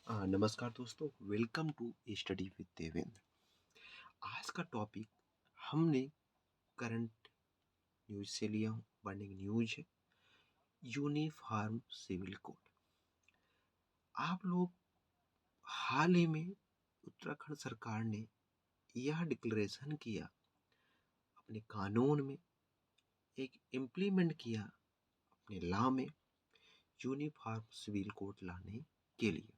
नमस्कार दोस्तों, welcome to study with Devendra. आज का टॉपिक हमने करंट न्यूज से लिया हूँ। बर्निंग न्यूज है यूनिफॉर्म सिविल कोड। आप लोग हाल ही में उत्तराखंड सरकार ने यह डिक्लेरेशन किया, अपने कानून में एक इम्प्लीमेंट किया, अपने लॉ में यूनिफॉर्म सिविल कोड लाने के लिए।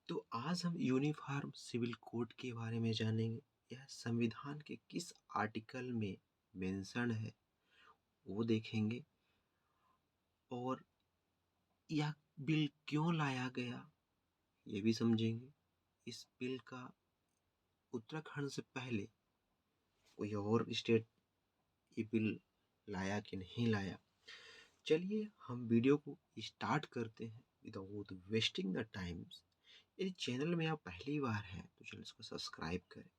तो आज हम यूनिफॉर्म सिविल कोड के बारे में जानेंगे। यह संविधान के किस आर्टिकल में मेंशन है वो देखेंगे, और यह बिल क्यों लाया गया ये भी समझेंगे। इस बिल का उत्तराखंड से पहले कोई और स्टेट ये बिल लाया कि नहीं लाया। चलिए हम वीडियो को स्टार्ट करते हैं विदाउट वेस्टिंग द टाइम्स। यदि चैनल में आप पहली बार हैं तो चैनल को सब्सक्राइब करें,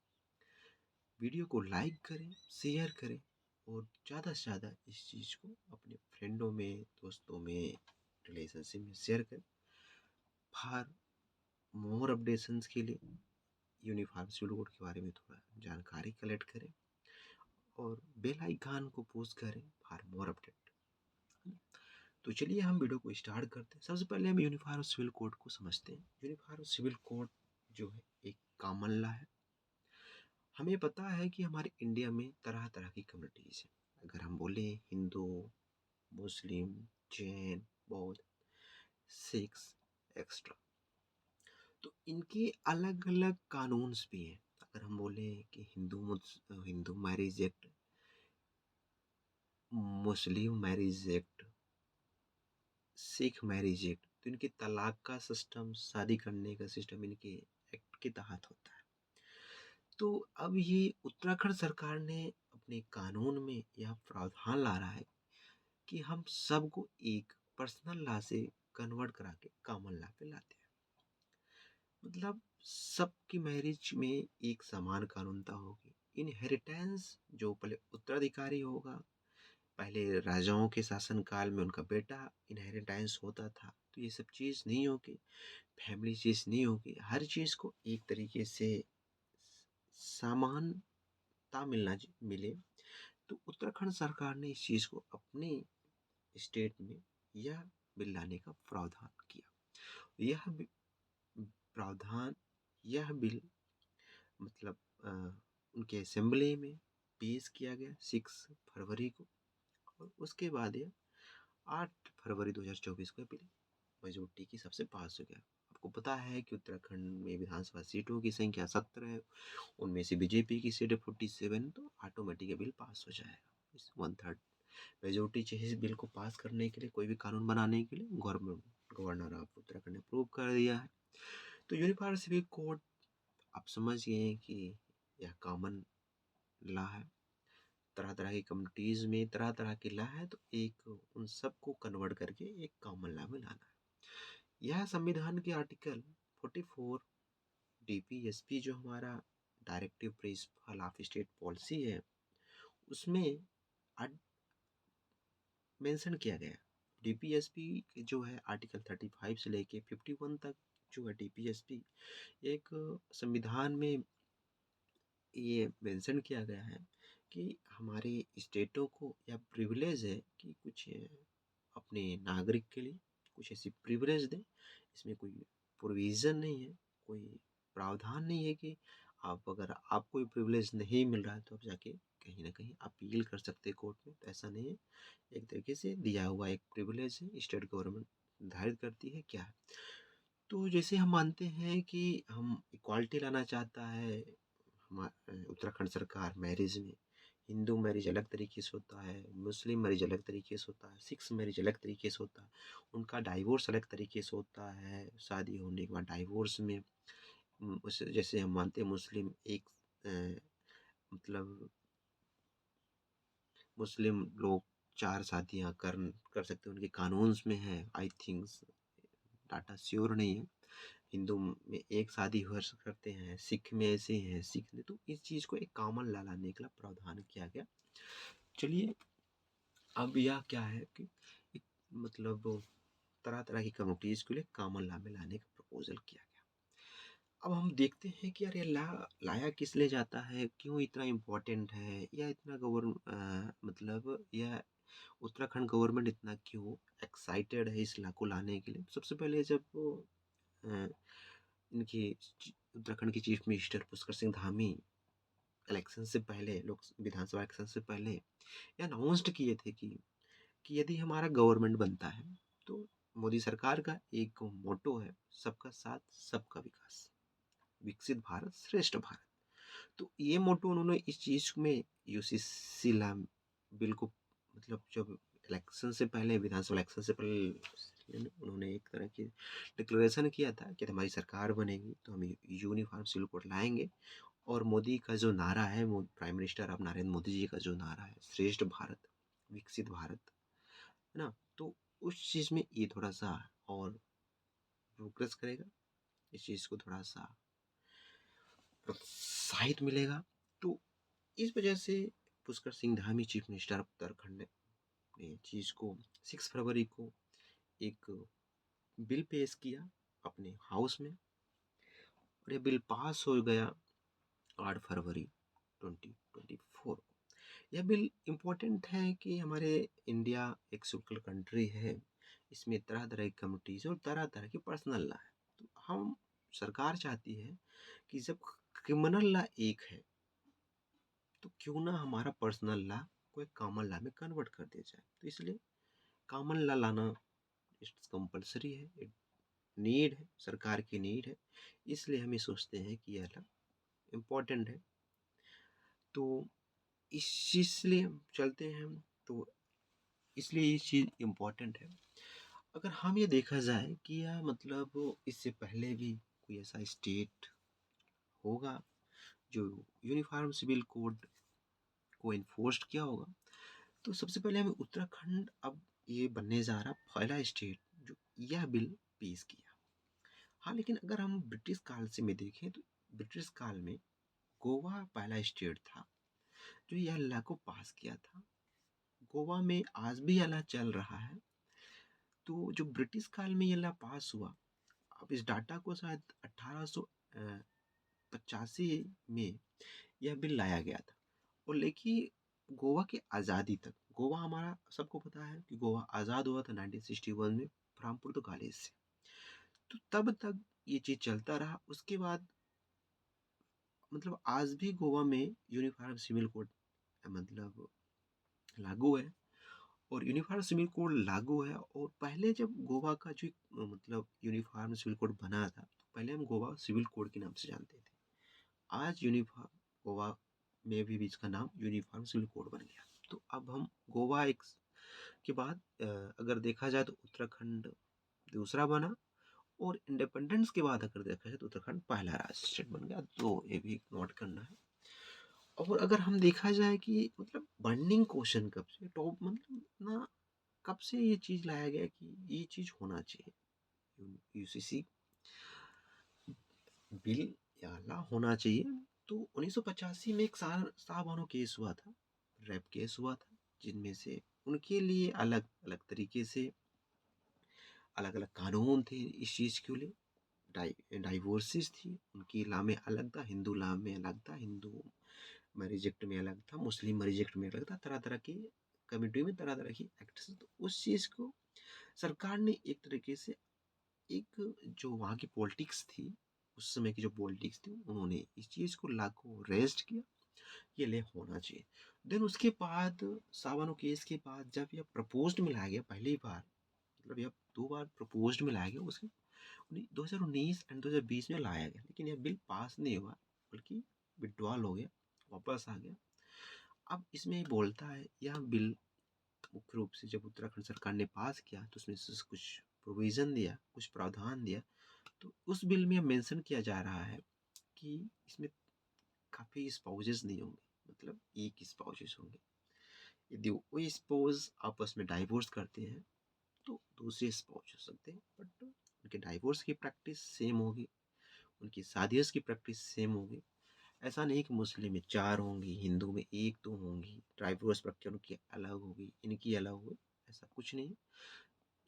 वीडियो को लाइक करें, शेयर करें और ज़्यादा से ज़्यादा इस चीज़ को अपने फ्रेंडों में, दोस्तों में, रिलेशनशिप में शेयर करें। फॉर मोर अपडेशंस के लिए यूनिफॉर्म सिविल कोड के बारे में थोड़ा जानकारी कलेक्ट करें और बेल आइकन को पुश करें फॉर मोर अपडेट। तो चलिए हम वीडियो को स्टार्ट करते हैं। सबसे पहले हम यूनिफॉर्म सिविल कोड को समझते हैं। यूनिफॉर्म सिविल कोड जो है एक कॉमन लॉ है। हमें पता है कि हमारे इंडिया में तरह तरह की कम्युनिटीज़ हैं। अगर हम बोले हिंदू, मुस्लिम, जैन, बौद्ध, सिख्स एक्स्ट्रा, तो इनके अलग अलग कानून्स भी हैं। अगर हम बोले कि हिंदू मैरिज एक्ट, मुस्लिम marriage act, Sikh marriage act, तो इनके तलाक का सिस्टम, शादी करने का सिस्टम इनके एक्ट के तहत होता है। तो अब ये उत्तराखंड सरकार ने अपने कानून में यह प्रावधान ला रहा है कि हम सबको एक पर्सनल लॉ से कन्वर्ट करा के कॉमन लॉ पे लाते हैं। मतलब सबकी मैरिज में एक समान कानूनता होगी। इनहेरिटेंस जो पहले उत्तराधिकारी होगा, पहले राजाओं के शासनकाल में उनका बेटा इनहेरिटेंस होता था, तो ये सब चीज़ नहीं होगी, फैमिली चीज़ नहीं होगी। हर चीज़ को एक तरीके से समानता मिले। तो उत्तराखंड सरकार ने इस चीज़ को अपने स्टेट में यह बिल लाने का प्रावधान किया। यह प्रावधान, यह बिल मतलब उनके असेंबली में पेश किया गया 6 फरवरी को, और उसके बाद यह 8 फरवरी 2024 को बिल मेजोरिटी की सबसे पास हो गया। आपको पता है कि उत्तराखंड में विधानसभा सीटों की संख्या 17 है, उनमें से बीजेपी की सीट है 47, तो ऑटोमेटिक ये बिल पास हो जाएगा। इस 1/3 मेजोरिटी चाहिए इस बिल को पास करने के लिए, कोई भी कानून बनाने के लिए। गवर्नर ऑफ उत्तराखंड ने अप्रूव कर दिया है। तो यूनिफॉर्म सिविल कोड आप समझ गए हैं कि यह कॉमन लॉ है। तरह तरह की कम्युनिटीज़ में तरह तरह की लॉ है, तो एक उन सबको कन्वर्ट करके एक कॉमन लॉ में लाना है। यह संविधान के आर्टिकल 44 डीपीएसपी जो हमारा directive principle of state policy है, उसमें मेंशन किया गया। डीपीएसपी जो है आर्टिकल 35 से लेके 51 तक जो है डीपीएसपी, एक संविधान में ये मेंशन किया गया है कि हमारे स्टेटों को यह प्रिविलेज है कि कुछ अपने नागरिक के लिए कुछ ऐसी प्रिविलेज दें। इसमें कोई प्रोविज़न नहीं है, कोई प्रावधान नहीं है कि अगर आपको कोई प्रिविलेज नहीं मिल रहा है तो आप जाके कहीं ना कहीं अपील कर सकते हैं कोर्ट में। तो ऐसा नहीं है, एक तरीके से दिया हुआ एक प्रिविलेज है, स्टेट गवर्नमेंट निर्धारित करती है क्या है। तो जैसे हम मानते हैं कि हम इक्वालिटी लाना चाहता है उत्तराखंड सरकार मैरिज में। हिंदू मैरिज अलग तरीके से होता है, मुस्लिम मैरिज अलग तरीके से होता है, सिक्स मैरिज अलग तरीके से होता है, उनका डाइवोर्स अलग तरीके से होता है। शादी होने के बाद डाइवोर्स में जैसे हम मानते हैं मुस्लिम एक मतलब मुस्लिम लोग 4 शादियाँ कर सकते हैं, उनके कानून्स में है। आई थिंक डाटा श्योर नहीं है। हिंदू में एक शादी हो करते हैं, सिख में ऐसे हैं, सिख में। तो इस चीज़ को एक कॉमन ला लाने का प्रावधान किया गया। चलिए अब यह क्या है कि एक मतलब तरह तरह की कम्युनिटीज़ के लिए कॉमन लॉ में लाने का प्रपोजल किया गया। अब हम देखते हैं कि यार ये लाया किस लिए जाता है, क्यों इतना इम्पोर्टेंट है, या इतना मतलब या उत्तराखंड गवर्नमेंट इतना क्यों एक्साइटेड है इस लॉ को लाने के लिए। सबसे पहले जब अ, इनकी उत्तराखंड के chief minister Pushkar Singh Dhami election से पहले, लोक विधानसभा इलेक्शन से पहले ये अनाउंस्ड किए थे कि यदि हमारा गवर्नमेंट बनता है तो मोदी सरकार का एक मोटो है, सबका साथ सबका विकास, विकसित भारत श्रेष्ठ भारत। तो ये मोटो उन्होंने इस चीज़ में यूसीसी ला बिल को, मतलब जब इलेक्शन से पहले, विधानसभा इलेक्शन से पहले उन्होंने एक तरह की डिक्लेरेशन किया था कि हमारी सरकार बनेगी तो हम यूनिफॉर्म सिविल कोड लाएंगे। और मोदी का जो नारा है, प्राइम मिनिस्टर अब नरेंद्र मोदी जी का जो नारा है, श्रेष्ठ भारत विकसित भारत, है ना, तो उस चीज़ में ये थोड़ा सा और प्रोग्रेस करेगा, इस चीज़ को थोड़ा सा प्रोत्साहित मिलेगा। तो इस वजह से Pushkar Singh Dhami chief minister of Uttarakhand ने चीज़ को 6 फरवरी को एक बिल पेश किया अपने हाउस में, और ये बिल पास हो गया 8 फरवरी 2024। यह बिल इम्पोर्टेंट है कि हमारे इंडिया एक सेकुलर कंट्री है, इसमें तरह तरह की कम्युनिटीज़ और तरह तरह की पर्सनल लॉ है। तो हम, सरकार चाहती है कि जब क्रिमिनल लॉ एक है तो क्यों ना हमारा पर्सनल लॉ को एक कॉमन लॉ में कन्वर्ट कर दिया जाए। तो इसलिए कॉमन लॉ लाना इट्स कंपलसरी है, इट नीड है, सरकार की नीड है। इसलिए हम ये सोचते हैं कि यह लॉ इम्पोर्टेंट है। तो इसलिए हम चलते हैं हम, तो इसलिए ये चीज़ इम्पोर्टेंट है। अगर हम ये देखा जाए कि यह मतलब इससे पहले भी कोई ऐसा स्टेट होगा जो यूनिफॉर्म सिविल कोड को इन्फोर्स्ड किया होगा, तो सबसे पहले हमें उत्तराखंड अब ये बनने जा रहा पहला स्टेट जो यह बिल पेश किया। हाँ, लेकिन अगर हम ब्रिटिश काल से में देखें तो ब्रिटिश काल में गोवा पहला स्टेट था जो यह लॉ को पास किया था। गोवा में आज भी यह लॉ चल रहा है। तो जो ब्रिटिश काल में यह लॉ पास हुआ, अब इस डाटा को शायद 1885 में यह बिल लाया गया था। और लेकिन गोवा की आज़ादी तक, गोवा हमारा सबको पता है कि गोवा आज़ाद हुआ था 1961 में फ्राम पुर्तगालीज से। तो तब तक ये चीज़ चलता रहा। उसके बाद मतलब आज भी गोवा में यूनिफॉर्म सिविल कोड मतलब लागू है, और यूनिफॉर्म सिविल कोड लागू है। और पहले जब गोवा का जो मतलब यूनिफॉर्म सिविल कोड बना था, तो पहले हम गोवा सिविल कोड के नाम से जानते थे। आज यूनिफॉर्म गोवा में भी इसका नाम यूनिफॉर्म सिविल कोड बन गया। तो अब हम गोवा एक के बाद अगर देखा जाए तो उत्तराखंड दूसरा बना, और इंडिपेंडेंस के बाद अगर देखा जाए तो उत्तराखंड पहला राज्य स्टेट बन गया। तो ये भी नोट करना है। और अगर हम देखा जाए कि मतलब बर्निंग क्वेश्चन कब से टॉप, मतलब ना, कब से ये चीज़ लाया गया कि ये चीज़ होना चाहिए, यूसीसी बिल या लॉ होना चाहिए। तो 1985 में एक साहबानो केस हुआ था, रेप केस हुआ था, जिनमें से उनके लिए अलग अलग तरीके से अलग अलग कानून थे इस चीज़ के लिए। डाइवोर्सेस थी, उनकी लॉ में अलग था, हिंदू लॉ में अलग था, हिंदू मैरिज एक्ट में अलग था, मुस्लिम मैरिज एक्ट में अलग था, तरह तरह की कम्युनिटी में तरह तरह की एक्ट्स। तो उस चीज़ को सरकार ने एक तरीके से, एक जो वहाँ की पॉलिटिक्स थी, उस समय की जो पॉलिटिक्स थी, उन्होंने इस चीज़ को ला को रेस्ट किया, ये ले होना चाहिए। देन उसके बाद सावनो केस के बाद जब यह प्रपोज्ड में लाया गया पहली बार, मतलब यह 2 बार प्रपोज्ड में लाया गया, उसके 2019 एंड 2020 में लाया गया, लेकिन यह बिल पास नहीं हुआ, बल्कि विड्रॉल हो गया, वापस आ गया। अब इसमें बोलता है यह बिल मुख्य रूप से जब उत्तराखंड सरकार ने पास किया तो उसमें से कुछ प्रोविज़न दिया, कुछ प्रावधान दिया। तो उस बिल में मेंशन किया जा रहा है कि इसमें काफ़ी स्पाउसेस नहीं होंगे, मतलब एक स्पाउसेस होंगे। यदि वो स्पाउस आपस में डाइवोर्स करते हैं तो दूसरे स्पाउस हो सकते हैं, बट उनके डाइवोर्स की प्रैक्टिस सेम होगी, उनकी शादियों की प्रैक्टिस सेम होगी। ऐसा नहीं कि मुस्लिम में 4 होंगी, हिंदू में 1-2 होंगी, डाइवोर्स प्रक्रिया उनकी अलग होगी, इनकी अलग होगी, ऐसा कुछ नहीं।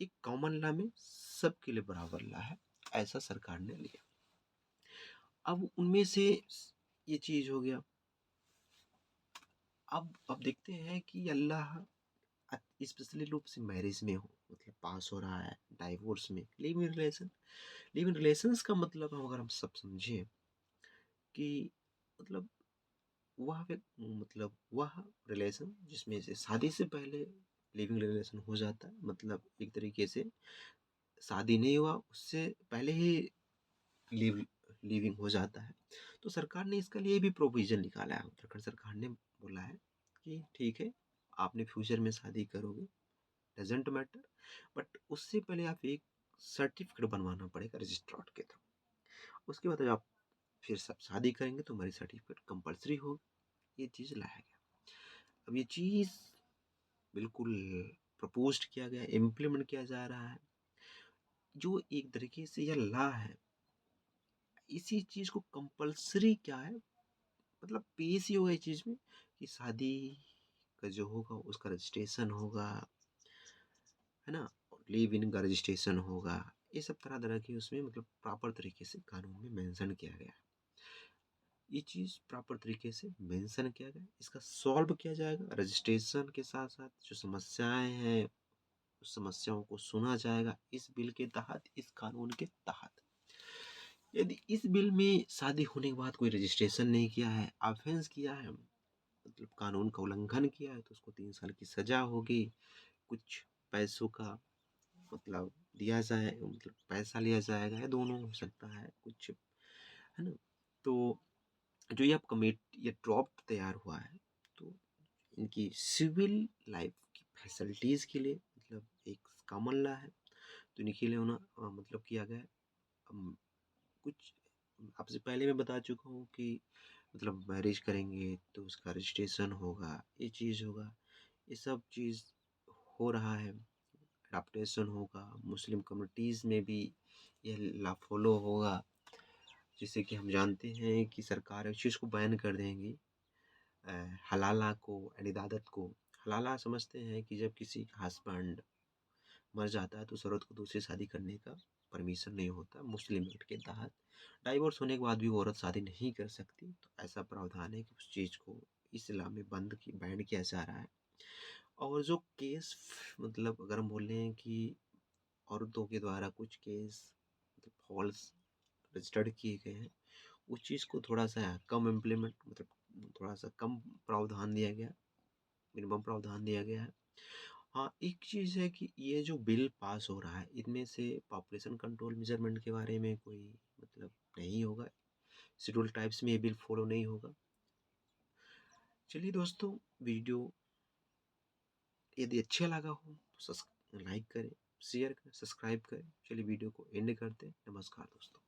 एक कॉमन लॉ में सबके लिए बराबर लॉ है, ऐसा सरकार ने लिया। अब उनमें से ये चीज़ हो गया। अब देखते हैं कि अल्लाह स्पेशली रूप से मैरिज में हो, मतलब पास हो रहा है डाइवोर्स में, live in relation. Live in relations का मतलब अगर हम सब समझें कि मतलब वह रिलेशन जिसमें से शादी से पहले लिविंग रिलेशन हो जाता है, मतलब एक तरीके से शादी नहीं हुआ उससे पहले ही लिव लिविंग हो जाता है। तो सरकार ने इसके लिए भी प्रोविजन निकाला है। उत्तराखंड सरकार ने बोला है कि ठीक है, आपने फ्यूचर में शादी करोगे, डजेंट मैटर, बट उससे पहले आप एक सर्टिफिकेट बनवाना पड़ेगा रजिस्ट्रार के थ्रू। उसके बाद जब आप फिर सब शादी करेंगे तो हमारी सर्टिफिकेट कंपलसरी होगी। ये चीज़ लाया गया। अब ये चीज़ बिल्कुल प्रपोज्ड किया गया, इम्प्लीमेंट किया जा रहा है। जो एक तरीके से यह लॉ है, इसी चीज़ को कंपलसरी क्या है, मतलब पेश ही होगा इस चीज़ में कि शादी का जो होगा उसका रजिस्ट्रेशन होगा, है ना, लिव इन का रजिस्ट्रेशन होगा। ये सब तरह तरह की उसमें मतलब प्रॉपर तरीके से कानून में मेंशन किया गया है। ये चीज़ प्रॉपर तरीके से मेंशन किया गया, इसका सॉल्व किया जाएगा। रजिस्ट्रेशन के साथ साथ जो समस्याएं हैं उस समस्याओं को सुना जाएगा इस बिल के तहत, इस कानून के तहत। यदि इस बिल में शादी होने के बाद कोई रजिस्ट्रेशन नहीं किया है, ऑफेंस किया है, मतलब कानून का उल्लंघन किया है, तो उसको 3 साल की सजा होगी। कुछ पैसों का मतलब दिया जाए, मतलब पैसा लिया जाएगा, या दोनों हो सकता है कुछ, है ना। तो जो ये अब कमेटी ये ड्राफ्ट तैयार हुआ है, तो इनकी सिविल लाइफ की फैसिलिटीज़ के लिए मतलब एक कॉमन लॉ है, तो इनके लिए मतलब किया गया है। कुछ आपसे पहले मैं बता चुका हूँ कि मतलब मैरिज करेंगे तो उसका रजिस्ट्रेशन होगा, ये चीज़ होगा, ये सब चीज़ हो रहा है। अडॉप्टेशन होगा, मुस्लिम कम्युनिटीज़ में भी यह लॉ फॉलो होगा। जैसे कि हम जानते हैं कि सरकार इस चीज़ को बैन कर देंगी, अ, हलाला को, इबादत को। हलाला समझते हैं कि जब किसी का हस्बैंड मर जाता है तो उस औरत को दूसरी शादी करने का परमिशन नहीं होता मुस्लिम एक्ट के तहत। डाइवोर्स होने के बाद भी वो औरत शादी नहीं कर सकती, तो ऐसा प्रावधान है कि उस चीज़ को इस्लाम में बैन किया जा रहा है। और जो केस मतलब अगर हम बोल रहे हैं कि औरतों के द्वारा कुछ केस मतलब फॉल्स रजिस्टर्ड किए गए हैं, उस चीज़ को थोड़ा सा कम इम्प्लीमेंट मतलब थोड़ा सा कम प्रावधान दिया गया, मिनिमम प्रावधान दिया गया है। हाँ, एक चीज़ है कि ये जो बिल पास हो रहा है, इनमें से पॉपुलेशन कंट्रोल मेजरमेंट के बारे में कोई मतलब नहीं होगा। शेड्यूल टाइप्स में ये बिल फॉलो नहीं होगा। चलिए दोस्तों, वीडियो यदि अच्छा लगा हो तो लाइक करें, शेयर करें, सब्सक्राइब करें। चलिए वीडियो को एंड करते हैं। नमस्कार दोस्तों।